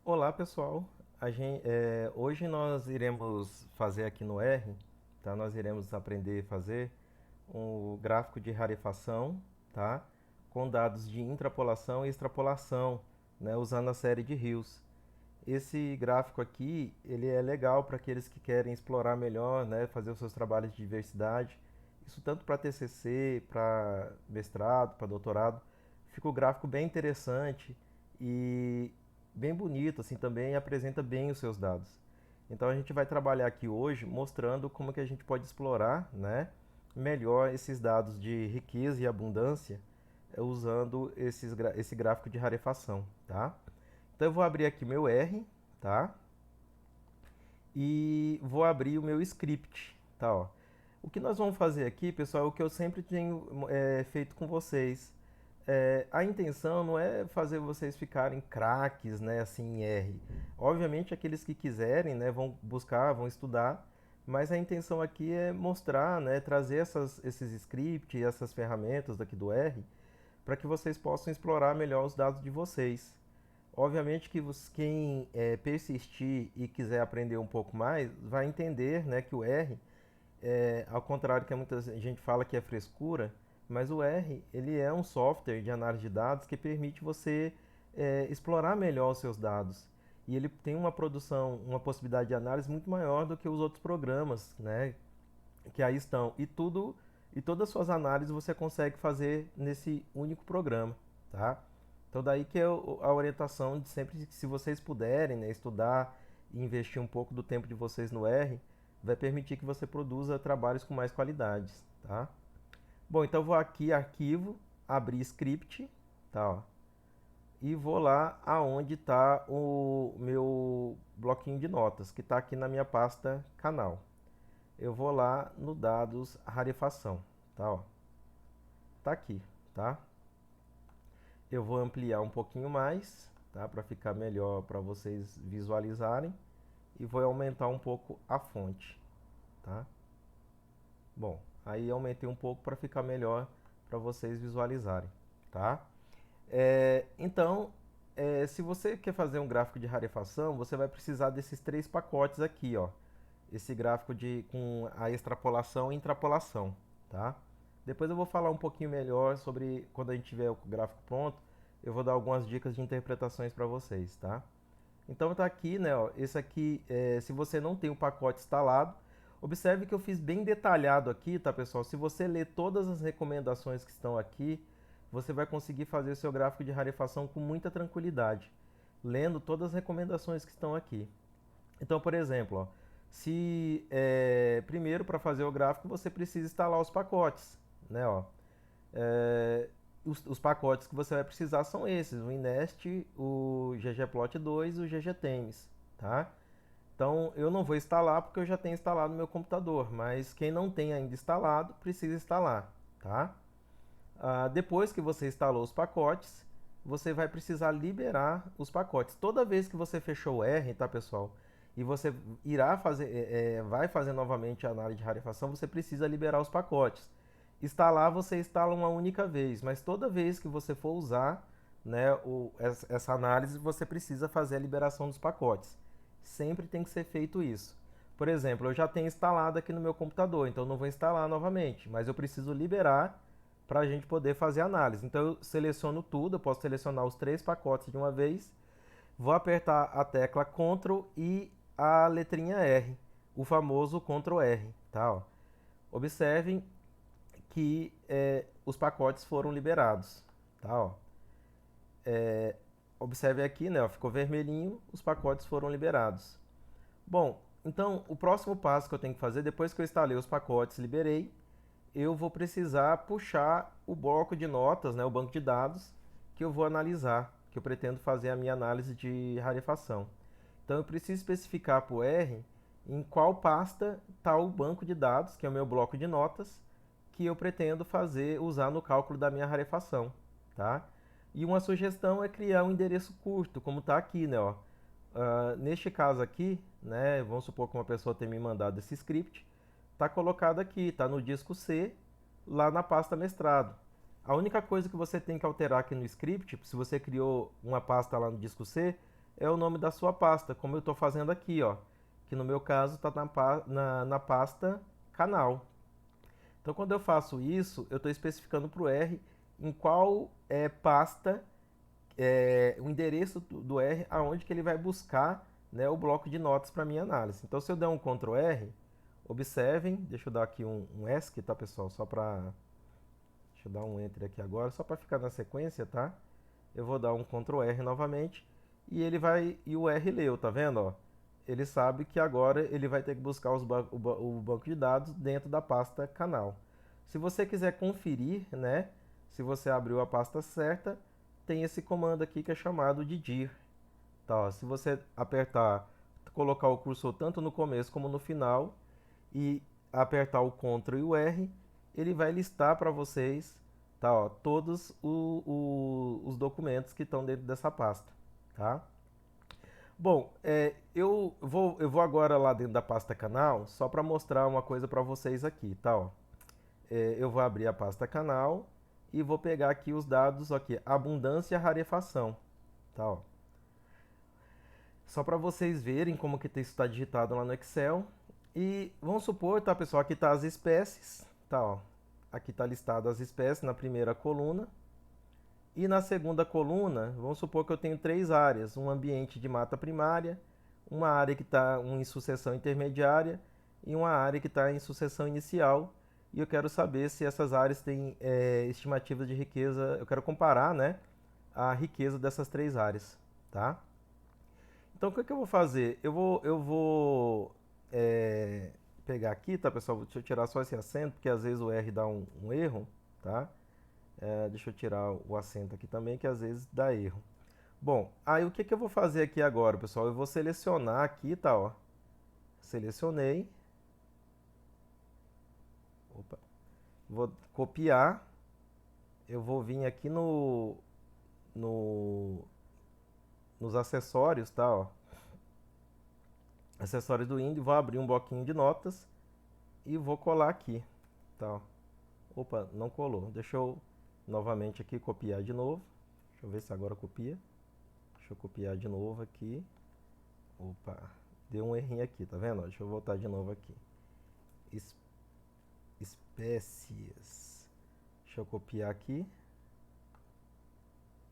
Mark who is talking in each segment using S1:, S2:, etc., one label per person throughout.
S1: Olá pessoal, hoje nós iremos fazer aqui no R, tá? Nós iremos aprender a fazer um gráfico de rarefação, tá? Com dados de intrapolação e extrapolação, né? Usando a série de rios. Esse gráfico aqui, ele é legal para aqueles que querem explorar melhor, né? Fazer os seus trabalhos de diversidade. Isso tanto para TCC, para mestrado, para doutorado. Fica o gráfico bem interessante e bem bonito, assim, também apresenta bem os seus dados. Então a gente vai trabalhar aqui hoje mostrando como que a gente pode explorar, né, melhor esses dados de riqueza e abundância usando esse gráfico de rarefação, tá? Então eu vou abrir aqui meu R, tá? E vou abrir o meu script, tá? Ó. O que nós vamos fazer aqui, pessoal, é o que eu sempre tenho feito com vocês. A intenção não é fazer vocês ficarem craques, né, assim, em R. Obviamente, aqueles que quiserem, né, vão buscar, vão estudar, mas a intenção aqui é mostrar, né, trazer esses scripts, essas ferramentas daqui do R, para que vocês possam explorar melhor os dados de vocês. Obviamente que quem persistir e quiser aprender um pouco mais, vai entender, né, que o R ao contrário que muita gente fala que é frescura, mas o R ele é um software de análise de dados que permite você explorar melhor os seus dados. E ele tem uma produção, uma possibilidade de análise muito maior do que os outros programas, né, que aí estão. E todas as suas análises você consegue fazer nesse único programa, tá? Então daí que é a orientação de sempre que se vocês puderem, né, estudar e investir um pouco do tempo de vocês no R, vai permitir que você produza trabalhos com mais qualidades, tá? Bom, então eu vou aqui, arquivo, abrir script, tá? Ó, e vou lá aonde está o meu bloquinho de notas, que está aqui na minha pasta canal. Eu vou lá no dados rarefação, tá? Ó, tá aqui, tá? Eu vou ampliar um pouquinho mais, tá? Para ficar melhor para vocês visualizarem e vou aumentar um pouco a fonte, tá? Bom, aí aumentei um pouco para ficar melhor para vocês visualizarem, tá? Então, se você quer fazer um gráfico de rarefação, você vai precisar desses três pacotes aqui, ó. Esse gráfico com a extrapolação e intrapolação, tá? Depois eu vou falar um pouquinho melhor sobre quando a gente tiver o gráfico pronto, eu vou dar algumas dicas de interpretações para vocês, tá? Então tá aqui, né? Ó, esse aqui, se você não tem o pacote instalado, observe que eu fiz bem detalhado aqui, tá, pessoal? Se você ler todas as recomendações que estão aqui, você vai conseguir fazer o seu gráfico de rarefação com muita tranquilidade, lendo todas as recomendações que estão aqui. Então, por exemplo, ó, se primeiro para fazer o gráfico você precisa instalar os pacotes, né? Ó, é, os pacotes que você vai precisar são esses, o Inest, o ggplot2 e o ggthemes, tá? Então eu não vou instalar porque eu já tenho instalado no meu computador, mas quem não tem ainda instalado precisa instalar, tá? Depois que você instalou os pacotes, você vai precisar liberar os pacotes. Toda vez que você fechou o R, tá, pessoal? E você vai fazer novamente a análise de rarefação, você precisa liberar os pacotes. Instalar, você instala uma única vez, mas toda vez que você for usar, né, essa análise, você precisa fazer a liberação dos pacotes. Sempre tem que ser feito isso. Por exemplo, eu já tenho instalado aqui no meu computador, então não vou instalar novamente, mas eu preciso liberar para a gente poder fazer a análise. Então eu seleciono tudo, eu posso selecionar os três pacotes de uma vez, vou apertar a tecla Ctrl e a letrinha R, o famoso Ctrl R, tá? Ó. Observem que os pacotes foram liberados, tá? Ó. Observe aqui, né? Ó, ficou vermelhinho, os pacotes foram liberados. Bom, então o próximo passo que eu tenho que fazer, depois que eu instalei os pacotes, liberei, eu vou precisar puxar o bloco de notas, né, o banco de dados, que eu vou analisar, que eu pretendo fazer a minha análise de rarefação. Então eu preciso especificar para o R em qual pasta está o banco de dados, que é o meu bloco de notas, que eu pretendo usar no cálculo da minha rarefação, tá? E uma sugestão é criar um endereço curto, como está aqui, né? Ó. Neste caso aqui, né, vamos supor que uma pessoa tenha me mandado esse script, está colocado aqui, está no disco C, lá na pasta mestrado. A única coisa que você tem que alterar aqui no script, se você criou uma pasta lá no disco C, é o nome da sua pasta, como eu estou fazendo aqui, ó, que no meu caso está na pasta canal. Então, quando eu faço isso, eu estou especificando para o R em qual pasta, o endereço do R, aonde que ele vai buscar, né, o bloco de notas para minha análise. Então, se eu der um Ctrl R, observem, deixa eu dar aqui um ESC, tá, pessoal? Deixa eu dar um Enter aqui agora, só para ficar na sequência, tá? Eu vou dar um Ctrl R novamente e o R leu, tá vendo, ó? Ele sabe que agora ele vai ter que buscar o banco de dados dentro da pasta canal. Se você quiser conferir, né, se você abriu a pasta certa, tem esse comando aqui que é chamado de dir. Tá, ó, se você apertar, colocar o cursor tanto no começo como no final e apertar o Ctrl e o R, ele vai listar para vocês, tá, ó, todos os documentos que estão dentro dessa pasta, tá? Bom, eu vou agora lá dentro da pasta canal só para mostrar uma coisa para vocês aqui, tá? Ó. Eu vou abrir a pasta canal e vou pegar aqui os dados aqui, abundância e rarefação, tá? Ó. Só para vocês verem como que isso está digitado lá no Excel. E vamos supor, tá, pessoal, aqui tá as espécies, tá? Ó. Aqui está listado as espécies na primeira coluna. E na segunda coluna, vamos supor que eu tenho três áreas: um ambiente de mata primária, uma área que está em sucessão intermediária e uma área que está em sucessão inicial. E eu quero saber se essas áreas têm estimativa de riqueza. Eu quero comparar, né, a riqueza dessas três áreas, tá? Então, o que é que eu vou fazer? Eu vou pegar aqui, tá, pessoal? Deixa eu tirar só esse acento, porque às vezes o R dá um erro, tá? Deixa eu tirar o acento aqui também, que às vezes dá erro. Bom, aí o que que eu vou fazer aqui agora, pessoal? Eu vou selecionar aqui, tá, ó. Selecionei. Opa. Vou copiar. Eu vou vir aqui no, nos acessórios, tá, ó. Acessórios do Indy, vou abrir um bloquinho de notas e vou colar aqui, tá, ó. Opa, não colou. Deixa eu novamente aqui copiar de novo. Deixa eu ver se agora copia. Deixa eu copiar de novo aqui. Opa, deu um errinho aqui, tá vendo? Deixa eu voltar de novo aqui. Es espécies. Deixa eu copiar aqui.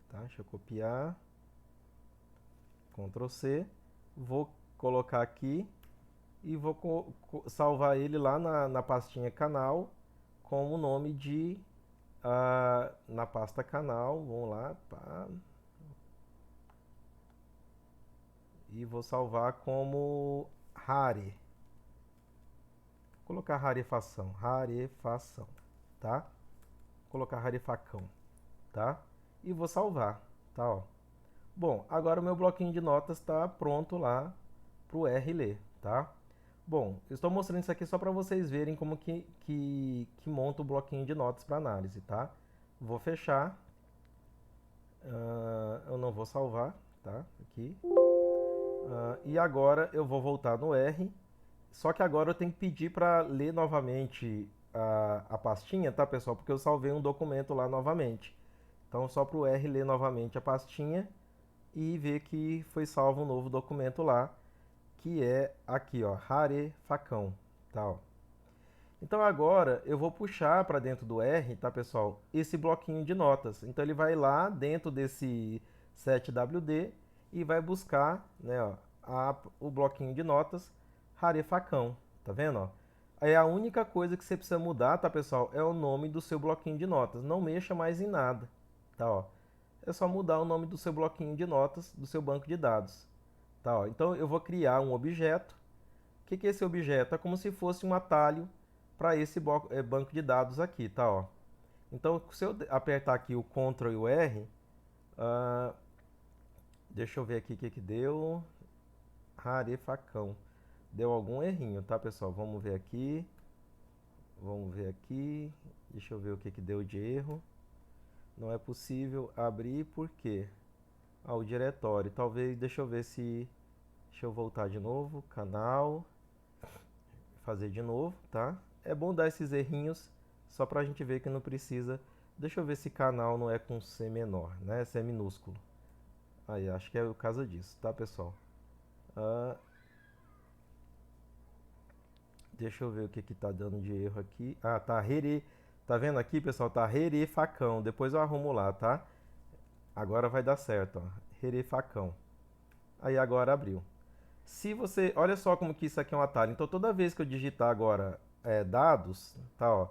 S1: Tá? Deixa eu copiar. Ctrl C. Vou colocar aqui e vou salvar ele lá na pastinha canal com o nome de na pasta canal. Vamos lá, pá. E vou salvar como rare. Vou colocar rarefação, tá? Vou colocar rarefacão, tá? E vou salvar, tá, ó. Bom, agora o meu bloquinho de notas está pronto lá para o R ler, tá? Bom, eu estou mostrando isso aqui só para vocês verem como que monta o bloquinho de notas para análise, tá? Vou fechar. Eu não vou salvar, tá? Aqui. E agora eu vou voltar no R. Só que agora eu tenho que pedir para ler novamente a pastinha, tá, pessoal? Porque eu salvei um documento lá novamente. Então, só para o R ler novamente a pastinha e ver que foi salvo um novo documento lá, que é aqui, ó, rarefacão, tá, ó. Então agora eu vou puxar para dentro do R, tá, pessoal, esse bloquinho de notas. Então ele vai lá dentro desse 7WD e vai buscar, né, ó, o bloquinho de notas rarefacão, tá vendo, ó? Aí a única coisa que você precisa mudar, tá, pessoal, é o nome do seu bloquinho de notas. Não mexa mais em nada, tá, ó. É só mudar o nome do seu bloquinho de notas do seu banco de dados, tá, ó. Então eu vou criar um objeto. O que que é esse objeto? É como se fosse um atalho para esse banco de dados aqui, tá, ó. Então, se eu apertar aqui o Ctrl e o R, deixa eu ver aqui o que que deu. Rarefacão. Deu algum errinho, tá, pessoal? Vamos ver aqui. Vamos ver aqui. Deixa eu ver o que que deu de erro. Não é possível abrir, por quê? O diretório. Talvez, deixa eu ver se... Deixa eu voltar de novo. Canal. Fazer de novo, tá? É bom dar esses errinhos só pra gente ver que não precisa. Deixa eu ver se canal não é com C menor, né? Se é minúsculo. Aí, acho que é o caso disso, tá, pessoal? Ah, deixa eu ver o que que tá dando de erro aqui. Ah, tá rere. Tá vendo aqui, pessoal? Tá rerefacão. Depois eu arrumo lá, tá? Agora vai dar certo, ó. Rerefacão. Aí agora abriu. Se você, olha só como que isso aqui é um atalho. Então toda vez que eu digitar agora dados, tá, ó,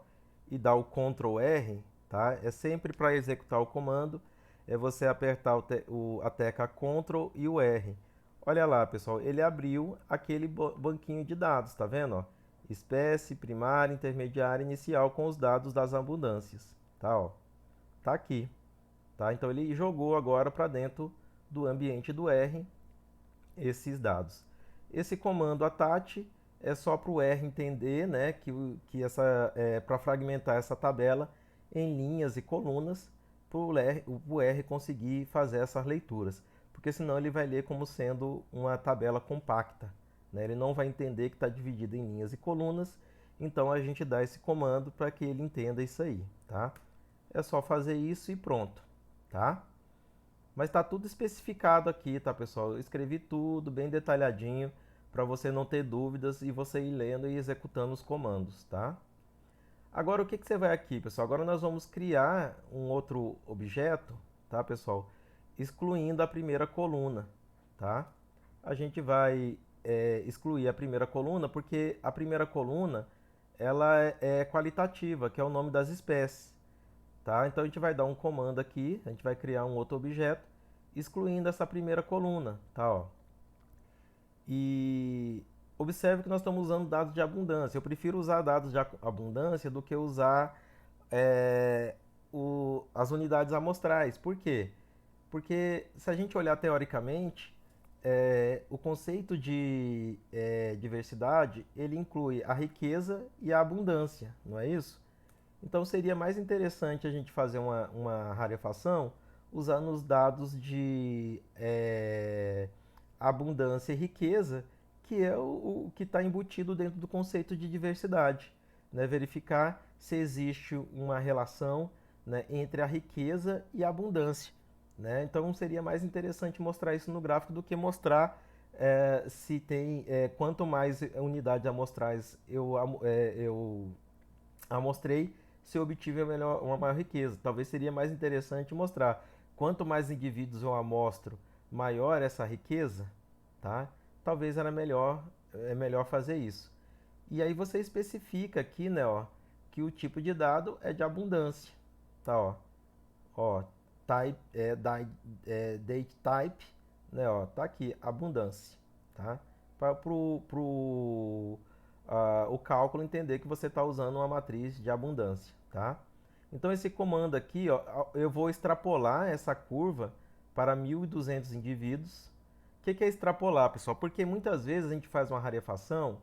S1: e dar o Ctrl R, tá? É sempre para executar o comando, é você apertar a tecla Ctrl e o R. Olha lá, pessoal, ele abriu aquele banquinho de dados, tá vendo, ó? Espécie, primária, intermediária, inicial com os dados das abundâncias, tá, ó? Tá aqui, tá? Então ele jogou agora para dentro do ambiente do R esses dados. Esse comando attach é só para o R entender, né, que essa é para fragmentar essa tabela em linhas e colunas para o R conseguir fazer essas leituras, porque senão ele vai ler como sendo uma tabela compacta, né? Ele não vai entender que está dividido em linhas e colunas, então a gente dá esse comando para que ele entenda isso aí, tá? É só fazer isso e pronto, tá? Mas está tudo especificado aqui, tá, pessoal? Eu escrevi tudo bem detalhadinho para você não ter dúvidas e você ir lendo e executando os comandos, tá? Agora o que que você vai aqui, pessoal? Agora nós vamos criar um outro objeto, tá, pessoal? Excluindo a primeira coluna, tá? A gente vai excluir a primeira coluna porque a primeira coluna ela é qualitativa, que é o nome das espécies. Tá? Então a gente vai dar um comando aqui, a gente vai criar um outro objeto, excluindo essa primeira coluna, tá? Ó. E observe que nós estamos usando dados de abundância. Eu prefiro usar dados de abundância do que usar é, as unidades amostrais. Por quê? Porque se a gente olhar teoricamente, o conceito de diversidade, ele inclui a riqueza e a abundância, não é isso? Então seria mais interessante a gente fazer uma rarefação usando os dados de abundância e riqueza, que é o que está embutido dentro do conceito de diversidade. Né? Verificar se existe uma relação, né, entre a riqueza e a abundância. Né? Então seria mais interessante mostrar isso no gráfico do que mostrar se tem quanto mais unidades amostrais eu amostrei, se eu obtive uma maior riqueza. Talvez seria mais interessante mostrar quanto mais indivíduos eu amostro, maior essa riqueza, tá? Talvez é melhor fazer isso. E aí você especifica aqui, né, ó, que o tipo de dado é de abundância, tá, ó, type, date type, né, ó, tá aqui, abundância, tá? Para o cálculo entender que você está usando uma matriz de abundância, tá? Então esse comando aqui, ó, eu vou extrapolar essa curva para 1.200 indivíduos. O que é extrapolar, pessoal? Porque muitas vezes a gente faz uma rarefação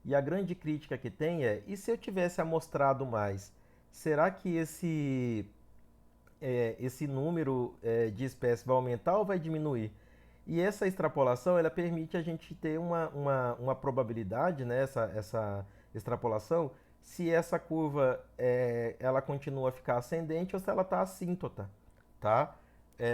S1: e a grande crítica que tem é: e se eu tivesse amostrado mais, será que esse número de espécies vai aumentar ou vai diminuir? E essa extrapolação ela permite a gente ter uma probabilidade, né, essa extrapolação, se essa curva ela continua a ficar ascendente ou se ela está assíntota, tá?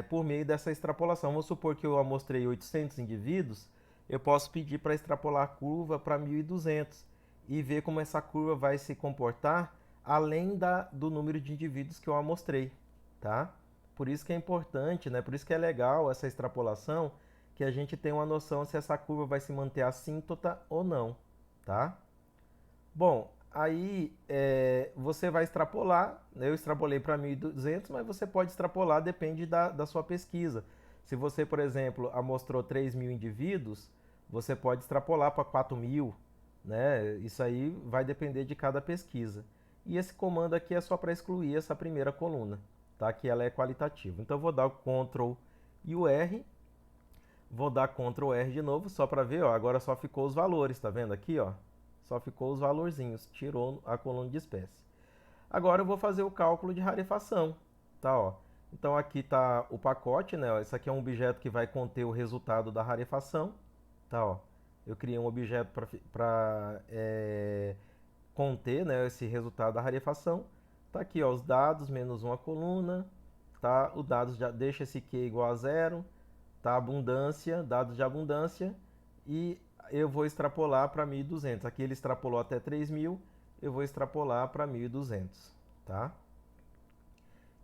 S1: Por meio dessa extrapolação. Vamos supor que eu amostrei 800 indivíduos, eu posso pedir para extrapolar a curva para 1.200 e ver como essa curva vai se comportar além do número de indivíduos que eu amostrei, tá? Por isso que é importante, né? Por isso que é legal essa extrapolação, que a gente tem uma noção se essa curva vai se manter assíntota ou não, tá? Bom, aí você vai extrapolar, né? Eu extrapolei para 1.200, mas você pode extrapolar, depende da sua pesquisa. Se você, por exemplo, amostrou 3.000 indivíduos, você pode extrapolar para 4.000, né? Isso aí vai depender de cada pesquisa. E esse comando aqui é só para excluir essa primeira coluna, tá? Que ela é qualitativa. Então eu vou dar o Ctrl e o R, vou dar Ctrl R de novo só para ver, ó, agora só ficou os valores, tá vendo aqui, ó? Só ficou os valorzinhos, tirou a coluna de espécie. Agora eu vou fazer o cálculo de rarefação, tá, ó? Então aqui está o pacote, né? Esse aqui é um objeto que vai conter o resultado da rarefação, tá, ó? Eu criei um objeto para conter, né, esse resultado da rarefação. Tá aqui, ó, os dados menos uma coluna, tá? O dados já deixa esse Q igual a zero, tá abundância, dados de abundância, e eu vou extrapolar para 1.200. Aqui ele extrapolou até 3.000, eu vou extrapolar para 1.200, tá?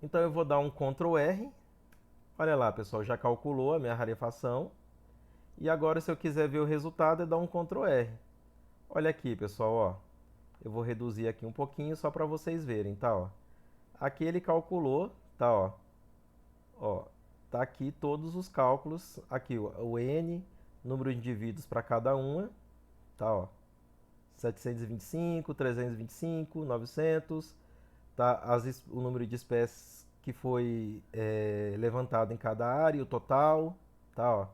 S1: Então eu vou dar um Ctrl R. Olha lá, pessoal, já calculou a minha rarefação. E agora, se eu quiser ver o resultado, é dar um Ctrl R. Olha aqui, pessoal, ó. Eu vou reduzir aqui um pouquinho só para vocês verem, tá, ó. Aqui ele calculou, tá, ó. Ó, tá aqui todos os cálculos, aqui o N, número de indivíduos para cada uma, tá, ó. 725, 325, 900, tá, o número de espécies que foi levantado em cada área, o total, tá, ó.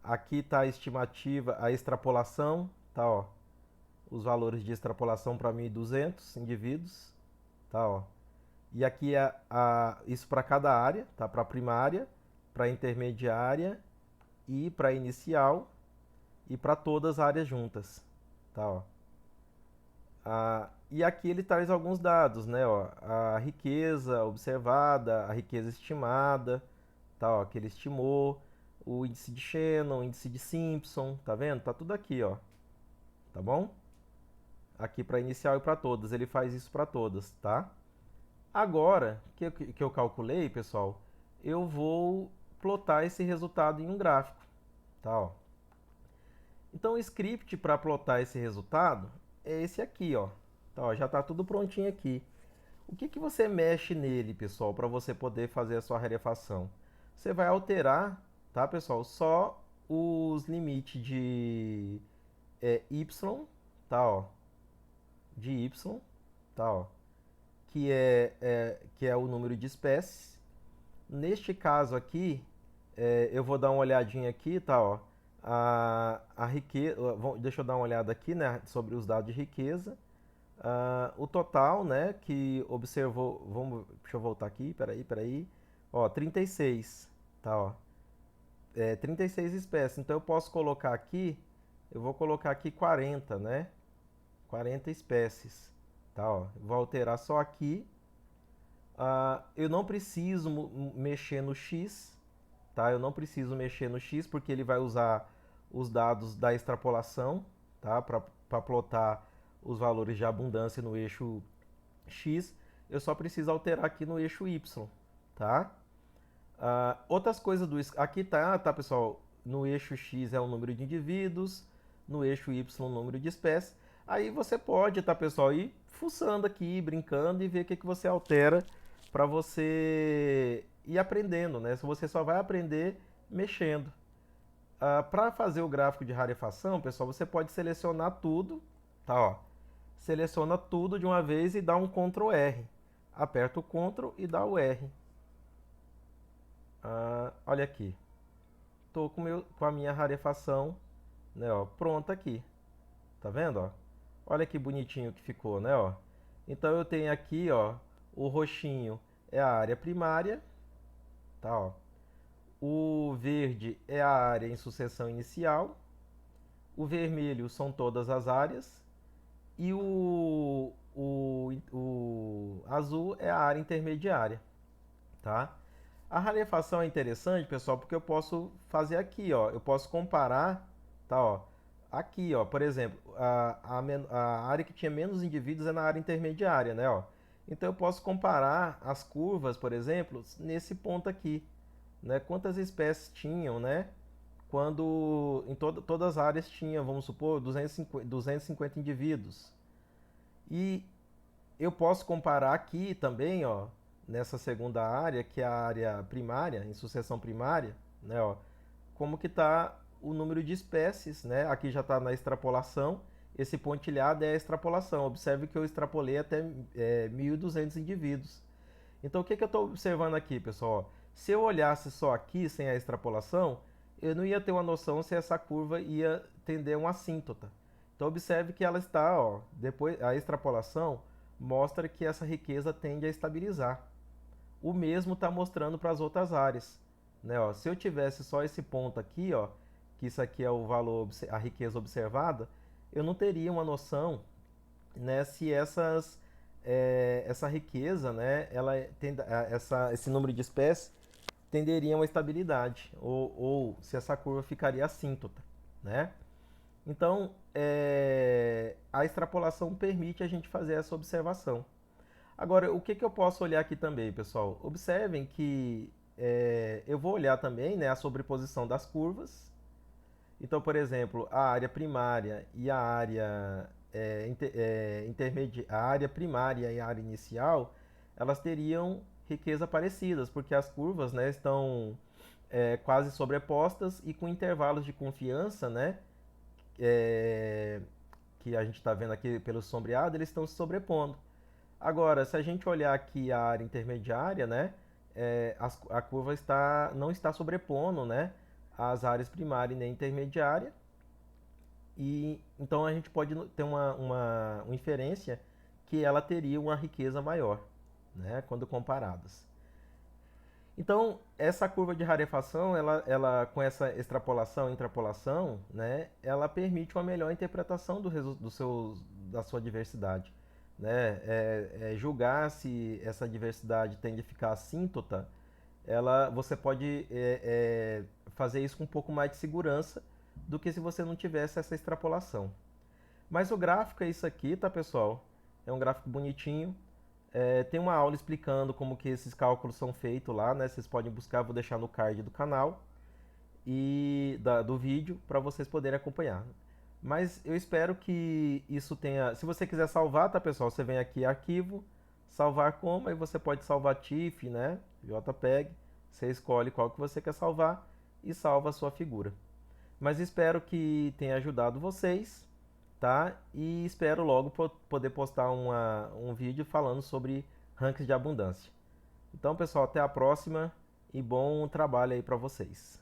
S1: Aqui tá a estimativa, a extrapolação, tá, ó. Os valores de extrapolação para 1.200 indivíduos, tá, ó. E aqui isso para cada área, tá? Para primária, para intermediária e para inicial e para todas as áreas juntas, tá? Ó. E aqui ele traz alguns dados, né? Ó, a riqueza observada, a riqueza estimada, tá? Ó, que ele estimou, o índice de Shannon, o índice de Simpson, tá vendo? Tá tudo aqui, ó. Tá bom? Aqui para inicial e para todas, ele faz isso para todas, tá? Agora que eu calculei, pessoal, eu vou plotar esse resultado em um gráfico, tá? Ó. Então o script para plotar esse resultado é esse aqui, ó. Tá, ó, já está tudo prontinho aqui. O que você mexe nele, pessoal, para você poder fazer a sua rarefação? Você vai alterar, tá, pessoal, só os limites de y, tá, ó, de y, tá, ó, que é o número de espécies. Neste caso aqui, eu vou dar uma olhadinha aqui, tá, ó, a riqueza, deixa eu dar uma olhada aqui, né, sobre os dados de riqueza. O total, né, que observou, deixa eu voltar aqui, peraí, ó, 36, tá, ó, 36 espécies, então eu posso colocar aqui, eu vou colocar aqui 40, né, 40 espécies, tá, ó, vou alterar só aqui. Eu não preciso mexer no X, tá, eu não preciso mexer no X porque ele vai usar os dados da extrapolação, tá, para plotar os valores de abundância no eixo X, eu só preciso alterar aqui no eixo Y, tá? Outras coisas aqui tá, pessoal, no eixo X é o número de indivíduos, no eixo Y o número de espécies. Aí você pode, tá, pessoal, ir fuçando aqui, brincando e ver o que você altera para você ir aprendendo, né? Você só vai aprender mexendo. Para fazer o gráfico de rarefação, pessoal, você pode selecionar tudo, tá, ó. Seleciona tudo de uma vez e dá um Ctrl R. Aperta o Ctrl e dá o R. Olha aqui. Estou com a minha rarefação, né, ó, pronta aqui. Tá vendo, ó? Olha que bonitinho que ficou, né, ó? Então eu tenho aqui, ó, o roxinho é a área primária, tá, ó. O verde é a área em sucessão inicial. O vermelho são todas as áreas. E o azul é a área intermediária, tá? A rarefação é interessante, pessoal, porque eu posso fazer aqui, ó. Eu posso comparar, tá, ó. Aqui, ó, por exemplo, a área que tinha menos indivíduos é na área intermediária, né, ó. Então eu posso comparar as curvas, por exemplo, nesse ponto aqui, né? Quantas espécies tinham, né? Quando em todas as áreas tinha, vamos supor, 250 indivíduos. E eu posso comparar aqui também, ó, nessa segunda área, que é a área primária, em sucessão primária, né, ó, como que está o número de espécies, né? Aqui já está na extrapolação. Esse pontilhado é a extrapolação. Observe que eu extrapolei até 1.200 indivíduos. Então, o que eu estou observando aqui, pessoal? Se eu olhasse só aqui, sem a extrapolação, eu não ia ter uma noção se essa curva ia tender a uma assíntota. Então, observe que ela está, ó, depois a extrapolação mostra que essa riqueza tende a estabilizar. O mesmo está mostrando para as outras áreas, né? Ó, se eu tivesse só esse ponto aqui, ó, que isso aqui é o valor, a riqueza observada, eu não teria uma noção, né, se essa riqueza, né, ela tem esse número de espécies tenderiam à estabilidade, ou se essa curva ficaria assíntota, né? Então, a extrapolação permite a gente fazer essa observação. Agora, o que, que eu posso olhar aqui também, pessoal? Observem que eu vou olhar também, né, a sobreposição das curvas. Então, por exemplo, a área primária e a área intermedia, a área primária e a área inicial, elas teriam riqueza parecidas, porque as curvas, né, estão quase sobrepostas e com intervalos de confiança, né, é, que a gente está vendo aqui pelo sombreado, eles estão se sobrepondo. Agora, se a gente olhar aqui a área intermediária, né, a curva não está sobrepondo, né, as áreas primária e nem intermediária, e então a gente pode ter uma inferência que ela teria uma riqueza maior, né, quando comparadas. Então, essa curva de rarefação, ela com essa extrapolação e intrapolação, né, ela permite uma melhor interpretação da sua diversidade. Né? Julgar se essa diversidade tende a ficar assíntota, você pode fazer isso com um pouco mais de segurança do que se você não tivesse essa extrapolação. Mas o gráfico é isso aqui, tá, pessoal? É um gráfico bonitinho. Tem uma aula explicando como que esses cálculos são feitos lá, né? Vocês podem buscar, vou deixar no card do canal e do vídeo para vocês poderem acompanhar. Mas eu espero que isso tenha. Se você quiser salvar, tá, pessoal? Você vem aqui arquivo, salvar como, aí você pode salvar TIFF, né? JPEG. Você escolhe qual que você quer salvar e salva a sua figura. Mas espero que tenha ajudado vocês, tá? E espero logo poder postar um vídeo falando sobre rankings de abundância. Então, pessoal, até a próxima e bom trabalho aí para vocês.